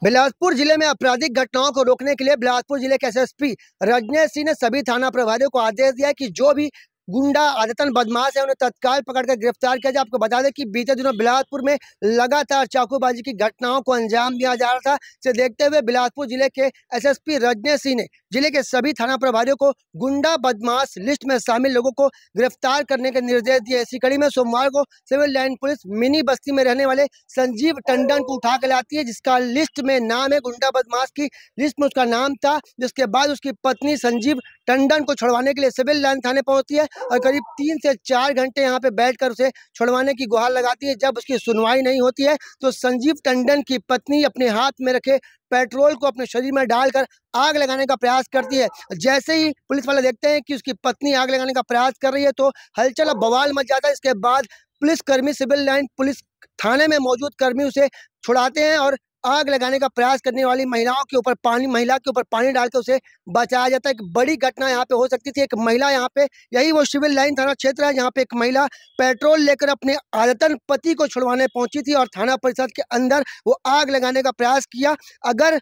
बिलासपुर जिले में आपराधिक घटनाओं को रोकने के लिए बिलासपुर जिले के एसएसपी रजनेश सिंह ने सभी थाना प्रभारियों को आदेश दिया कि जो भी गुंडा आदतन बदमाश है उन्हें तत्काल पकड़कर गिरफ्तार किया जाए। आपको बता दें कि बीते दिनों बिलासपुर में लगातार चाकूबाजी की घटनाओं को अंजाम दिया जा रहा था। इसे देखते हुए बिलासपुर जिले के एसएसपी रजनेश सिंह ने जिले के सभी थाना प्रभारियों को गुंडा बदमाश लिस्ट में शामिल लोगों को गिरफ्तार करने के निर्देश दिए। इसी कड़ी में सोमवार को सिविल लाइन पुलिस मिनी बस्ती में रहने वाले संजीव टंडन को उठा कर लाती है, जिसका लिस्ट में नाम है, गुंडा बदमाश की लिस्ट में उसका नाम था। जिसके बाद उसकी पत्नी संजीव टंडन को छुड़वाने के लिए सिविल लाइन थाने पहुंचती है और करीब 3 से 4 घंटे यहां पे बैठकर उसे छुड़वाने की गुहार लगाती है। जब उसकी सुनवाई नहीं होती है तो संजीव टंडन की पत्नी अपने हाथ में रखे पेट्रोल को अपने शरीर में डालकर आग लगाने का प्रयास करती है। जैसे ही पुलिस वाले देखते हैं कि उसकी पत्नी आग लगाने का प्रयास कर रही है तो हलचल और बवाल मच जाता है। इसके बाद पुलिसकर्मी, सिविल लाइन पुलिस थाने में मौजूद कर्मी उसे छुड़ाते हैं और आग लगाने का प्रयास करने वाली महिला के ऊपर पानी डालकर उसे बचाया जाता है। एक बड़ी घटना यहाँ पे हो सकती थी। एक महिला यहाँ पे, यही वो सिविल लाइन थाना क्षेत्र है जहाँ पे एक महिला पेट्रोल लेकर अपने आदतन पति को छुड़वाने पहुंची थी और थाना परिसर के अंदर वो आग लगाने का प्रयास किया। अगर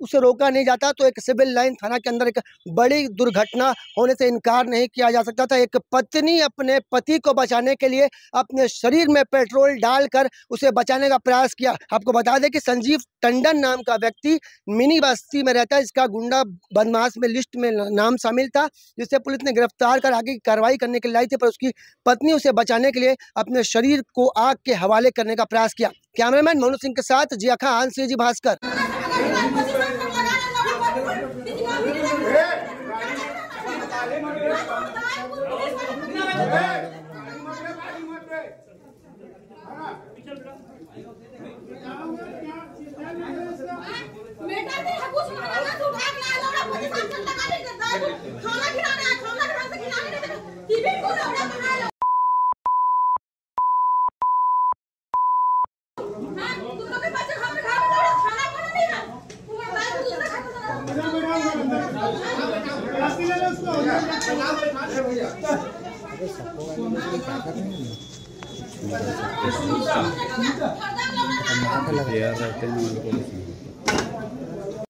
उसे रोका नहीं जाता तो एक सिविल लाइन थाना के अंदर एक बड़ी दुर्घटना होने से इनकार नहीं किया जा सकता था। एक पत्नी अपने पति को बचाने के लिए अपने शरीर में पेट्रोल डालकर उसे बचाने का प्रयास किया। आपको बता दें कि संजीव टंडन नाम का व्यक्ति मिनी बस्ती में रहता है, इसका गुंडा बदमाश में लिस्ट में नाम शामिल था, जिसे पुलिस ने गिरफ्तार कर आगे की कार्रवाई करने के लिए लाई थी। पर उसकी पत्नी उसे बचाने के लिए अपने शरीर को आग के हवाले करने का प्रयास किया। कैमरामैन मोनू सिंह के साथ जिया खान, सीजी भास्कर। यार